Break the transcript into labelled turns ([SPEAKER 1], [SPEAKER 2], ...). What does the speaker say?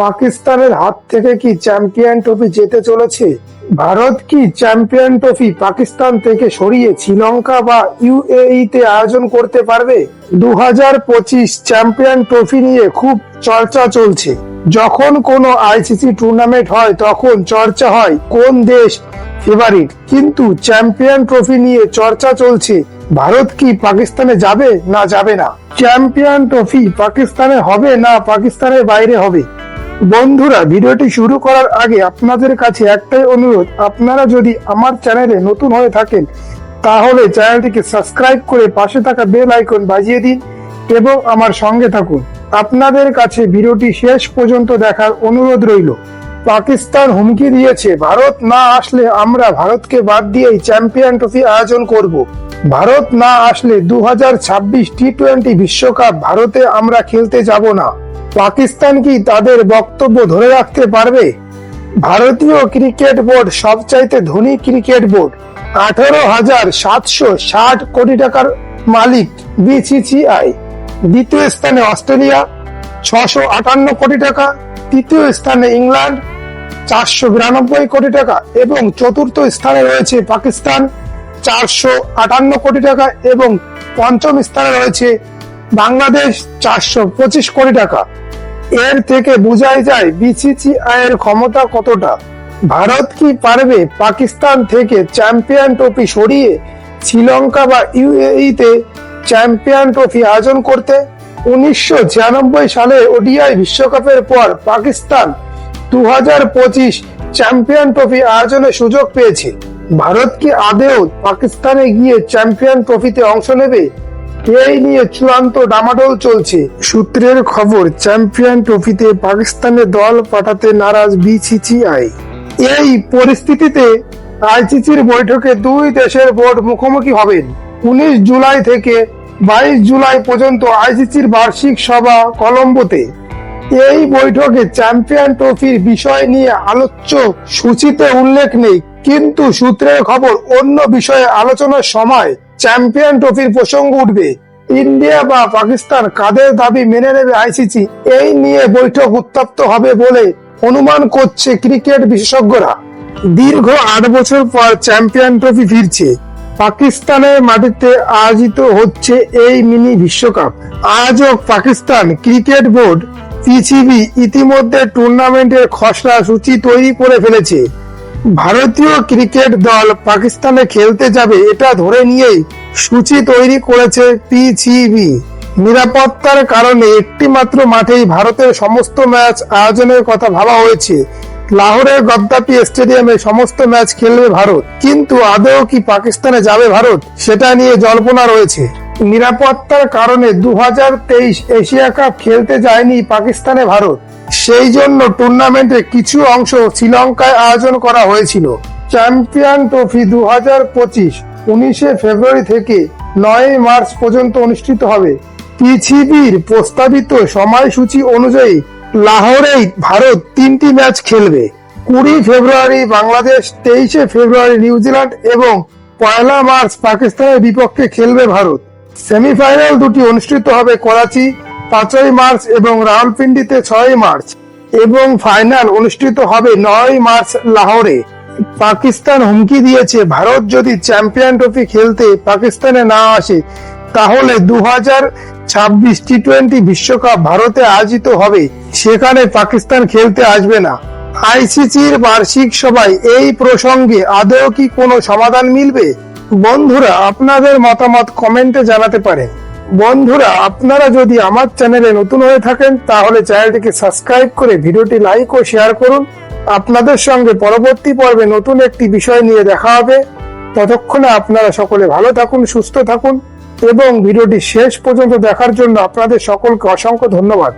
[SPEAKER 1] পাকিস্তানের হাত থেকে কি চ্যাম্পিয়ন ট্রফি যেতে চলেছে? ভারত কি চ্যাম্পিয়ন ট্রফি পাকিস্তান থেকে সরিয়ে শ্রীলঙ্কা বা ইউএই তে আয়োজন করতে পারবে? 2025 চ্যাম্পিয়ন ট্রফি নিয়ে খুব চর্চা চলছে। যখন কোনো আইসিসি টুর্নামেন্ট হয় তখন চর্চা হয় কোন দেশ ফেভারিট, কিন্তু চ্যাম্পিয়ন ট্রফি নিয়ে চর্চা চলছে ভারত কি পাকিস্তানে যাবে না যাবে না। চ্যাম্পিয়ন ট্রফি পাকিস্তানে হবে না পাকিস্তানের বাইরে হবে? বন্ধুরা, ভিডিওটি শুরু করার আগে আপনাদের কাছে একটাই অনুরোধ, আপনারা যদি আমার চ্যানেলে নতুন হয়ে থাকেন তাহলে চ্যানেলটিকে সাবস্ক্রাইব করে পাশে থাকা বেল আইকন বাজিয়ে দিন এবং আমার সঙ্গে থাকুন। আপনাদের কাছে ভিডিওটি শেষ পর্যন্ত দেখার অনুরোধ রইল। পাকিস্তান হুমকি দিয়েছে, ভারত না আসলে আমরা ভারতকে বাদ দিয়েই চ্যাম্পিয়ন ট্রফি আয়োজন করব। ভারত না আসলে 2026 টি-20 বিশ্বকাপ ভারতে আমরা খেলতে যাব না। পাকিস্তান কি তাদের বক্তব্য ধরে রাখতে পারবে? ভারতীয় ক্রিকেট বোর্ড সবচাইতে ধনী ক্রিকেট বোর্ড, 18,760 কোটি টাকার মালিক বিসিসিআই। দ্বিতীয় স্থানে অস্ট্রেলিয়া 658 কোটি টাকা, তৃতীয় স্থানে ইংল্যান্ড 492 কোটি টাকা এবং চতুর্থ স্থানে রয়েছে পাকিস্তান 458 কোটি টাকা এবং পঞ্চম স্থানে রয়েছে বাংলাদেশ 425 কোটি টাকা। এর থেকে বোঝাই যায় বিসিসিআই এর ক্ষমতা কতটা। ভারত কি পারবে পাকিস্তান থেকে চ্যাম্পিয়ন ট্রফি সরিয়ে শ্রীলঙ্কা বা ইউএই তে চ্যাম্পিয়ন ট্রফি আয়োজন করতে? 1996 সালে ওডিআই বিশ্বকাপের পর পাকিস্তান 2025 চ্যাম্পিয়ন ট্রফি আয়োজনের সুযোগ পেয়েছে। ভারত কি আদৌ পাকিস্তানে গিয়ে চ্যাম্পিয়ন ট্রফিতে অংশ নেবে? এই নিয়ে চূড়ান্ত ডামাডোল চলছে। সূত্রের খবর, চ্যাম্পিয়ন ট্রফিতে পাকিস্তানে দল পাঠাতে নারাজ বিসিসিআই। এই পরিস্থিতিতে আইসিসির বৈঠকে দুই দেশের বোর্ড মুখোমুখি হবেন। 19 জুলাই থেকে 22 জুলাই পর্যন্ত আইসিসির বার্ষিক সভা কলম্বোতে। এই বৈঠকে চ্যাম্পিয়ন ট্রফির বিষয় নিয়ে আলোচ্য সূচিতে উল্লেখ নেই, কিন্তু সূত্রের খবর অন্য বিষয়ে আলোচনার সময় চ্যাম্পিয়ন ট্রফির প্রসঙ্গ উঠবে। ইন্ডিয়া বা পাকিস্তান কাদের দাবি মেনে নেবে আইসিসি, এই নিয়ে বৈঠক উত্তপ্ত হবে বলে অনুমান করছে ক্রিকেট বিশেষজ্ঞরা। দীর্ঘ 8 বছর পর চ্যাম্পিয়ন ট্রফি ফিরছে। পাকিস্তানের মাটিতে আয়োজিত হচ্ছে এই মিনি বিশ্বকাপ। আয়োজক পাকিস্তান ক্রিকেট বোর্ড পিসিবি ইতিমধ্যে টুর্নামেন্টের খসড়া সূচি তৈরি করে ফেলেছে। ভারতীয় ক্রিকেট দল পাকিস্তানে খেলতে যাবে এটা ধরে নিয়েই সূচি তৈরি করেছে পিসিবি। নিরাপত্তার কারণে একটি মাত্র মাঠেই ভারতের সমস্ত ম্যাচ আয়োজনের কথা ভাবা হয়েছে। লাহোরের গদ্দাফি স্টেডিয়ামে সমস্ত ম্যাচ খেলবে ভারত, কিন্তু আদৌ কি পাকিস্তানে যাবে ভারত, সেটা নিয়ে জল্পনা রয়েছে। নিরাপত্তার কারণে 2023 এশিয়া কাপ খেলতে যায়নি পাকিস্তানে ভারত, সেই জন্য টুর্নামেন্টের কিছু অংশ শ্রীলঙ্কায় আয়োজন করা হয়েছিল। চ্যাম্পিয়ন ট্রফি 2025 19 ফেব্রুয়ারি থেকে 9 মার্চ পর্যন্ত অনুষ্ঠিত হবে। পিসিবির প্রস্তাবিত সময়সূচি অনুযায়ী লাহোরেই ভারত 3টি ম্যাচ খেলবে। 20 ফেব্রুয়ারি বাংলাদেশ, 23 ফেব্রুয়ারি নিউজিল্যান্ড এবং 1 মার্চ পাকিস্তানের বিপক্ষে খেলবে ভারত। সেমিফাইনাল দুটি অনুষ্ঠিত হবে করাচি 5 মার্চ এবং রাওয়ালপিন্ডিতে 6 মার্চ এবং ফাইনাল অনুষ্ঠিত হবে 9 মার্চ লাহোরে। পাকিস্তান হুমকি দিয়েছে, ভারত যদি চ্যাম্পিয়ন ট্রফি খেলতে পাকিস্তানে না আসে তাহলে 2026 টি-20 বিশ্বকাপ ভারতে আয়োজিত হবে, সেখানে পাকিস্তান খেলতে আসবে না। আইসিসির বার্ষিক সভায় এই প্রসঙ্গে আদৌ কি কোনো সমাধান মিলবে? বন্ধুরা, আপনাদের মতামত কমেন্টে জানাতে পারেন। বন্ধুরা, আপনারা যদি আমার চ্যানেলে নতুন হয়ে থাকেন তাহলে চ্যানেলটিকে সাবস্ক্রাইব করে ভিডিওটি লাইক ও শেয়ার করুন। আপনাদের সঙ্গে পরবর্তী পর্বে নতুন একটি বিষয় নিয়ে দেখা হবে। ততক্ষণে আপনারা সকলে ভালো থাকুন, সুস্থ থাকুন এবং ভিডিওটি শেষ পর্যন্ত দেখার জন্য আপনাদের সকলকে অসংখ্য ধন্যবাদ।